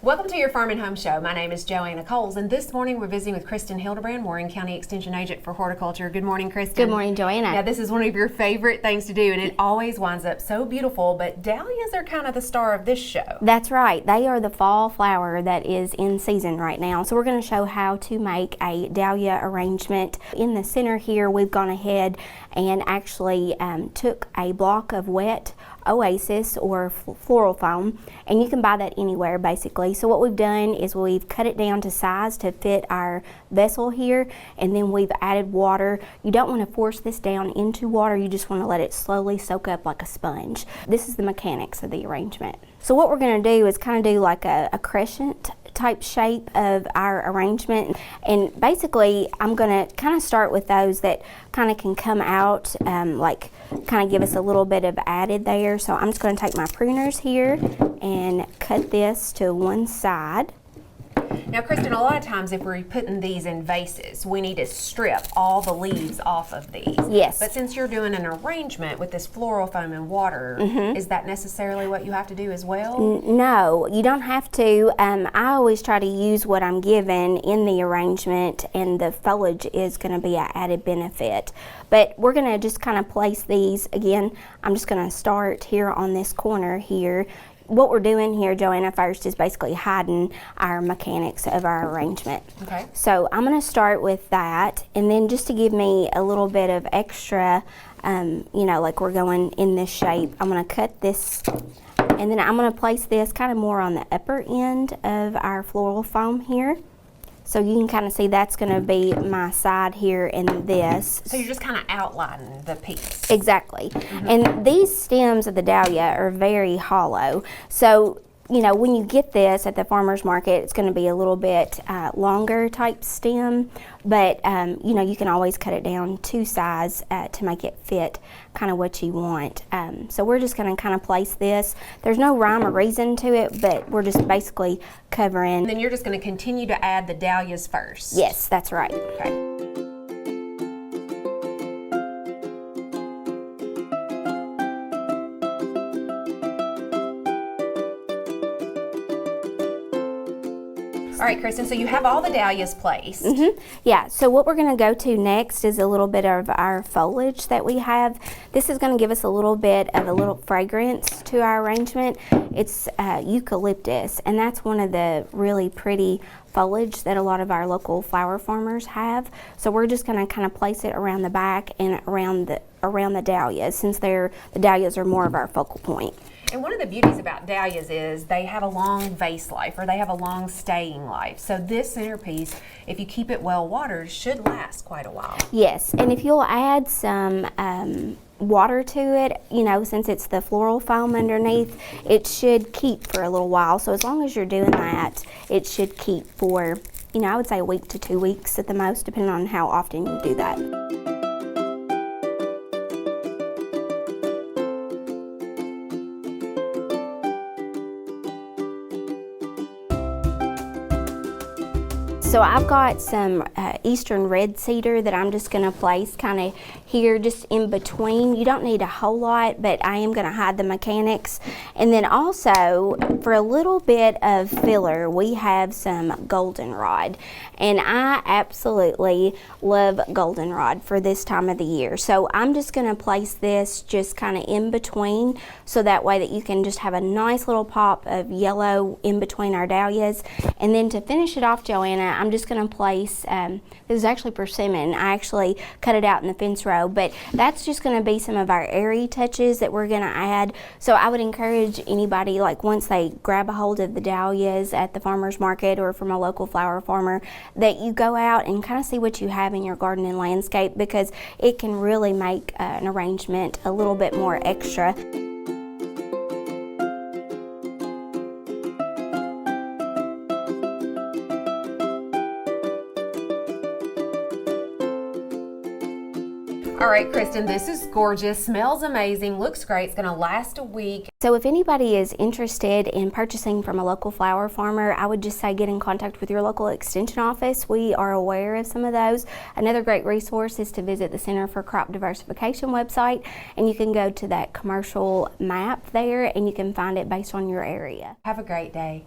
Welcome to your Farm and Home Show. My name is Joanna Coles, and this morning we're visiting with Kristin Hildabrand, Warren County Extension Agent for Horticulture. Good morning, Kristin. Good morning, Joanna. Now, this is one of your favorite things to do, and it always winds up so beautiful, but dahlias are kind of the star of this show. That's right. They are the fall flower that is in season right now. So we're going to show how to make a dahlia arrangement. In the center here, we've gone ahead and actually took a block of wet Oasis or floral foam, and you can buy that anywhere basically. So what we've done is we've cut it down to size to fit our vessel here, and then we've added water. You don't want to force this down into water, you just want to let it slowly soak up like a sponge. This is the mechanics of the arrangement. So what we're going to do is kind of do like a crescent type shape of our arrangement, and basically I'm going to kind of start with those that kind of can come out like kind of give us a little bit of added there. So I'm just going to take my pruners here and cut this to one side. Now, Kristin, a lot of times if we're putting these in vases, we need to strip all the leaves off of these. Yes. But since you're doing an arrangement with this floral foam and water, is that necessarily what you have to do as well? No, you don't have to. I always try to use what I'm given in the arrangement, and the foliage is going to be an added benefit. But we're going to just kind of place these. Again, I'm just going to start here on this corner here. What we're doing here, Joanna, first is basically hiding our mechanics of our arrangement. Okay. So I'm going to start with that, and then just to give me a little bit of extra, you know, like we're going in this shape, I'm going to cut this, and then I'm going to place this kind of more on the upper end of our floral foam here. So you can kind of see that's going to be my side here and this. So you're just kind of outlining the piece. Exactly. And these stems of the dahlia are very hollow. So, you know, when you get this at the farmer's market, it's going to be a little bit longer type stem, but you know, you can always cut it down to size to make it fit kind of what you want. So we're just going to kind of place this. There's no rhyme or reason to it, but we're just basically covering. And then you're just going to continue to add the dahlias first. Yes, that's right. Okay. All right, Kristin, so you have all the dahlias placed. Yeah, so what we're going to go to next is a little bit of our foliage that we have. This is going to give us a little bit of a little fragrance to our arrangement. It's eucalyptus, and that's one of the really pretty foliage that a lot of our local flower farmers have. So we're just going to kind of place it around the back and around the dahlias, since the dahlias are more of our focal point. And one of the beauties about dahlias is they have a long vase life, or they have a long staying life. So this centerpiece, if you keep it well watered, should last quite a while. Yes, and if you'll add some water to it, you know, since it's the floral foam underneath, it should keep for a little while. So as long as you're doing that, it should keep for, you know, I would say a week to 2 weeks at the most, depending on how often you do that. So I've got some Eastern red cedar that I'm just going to place kind of here just in between. You don't need a whole lot, but I am going to hide the mechanics. And then also for a little bit of filler, we have some goldenrod. And I absolutely love goldenrod for this time of the year. So I'm just going to place this just kind of in between, so that way that you can just have a nice little pop of yellow in between our dahlias. And then to finish it off, Joanna, I'm just going to place, this is actually persimmon. I actually cut it out in the fence row, but that's just going to be some of our airy touches that we're going to add. So I would encourage anybody, like once they grab a hold of the dahlias at the farmer's market or from a local flower farmer, that you go out and kind of see what you have in your garden and landscape, because it can really make an arrangement a little bit more extra. All right, Kristin, this is gorgeous, smells amazing, looks great, it's gonna last a week. So if anybody is interested in purchasing from a local flower farmer, I would just say get in contact with your local extension office. We are aware of some of those. Another great resource is to visit the Center for Crop Diversification website, and you can go to that commercial map there and you can find it based on your area. Have a great day.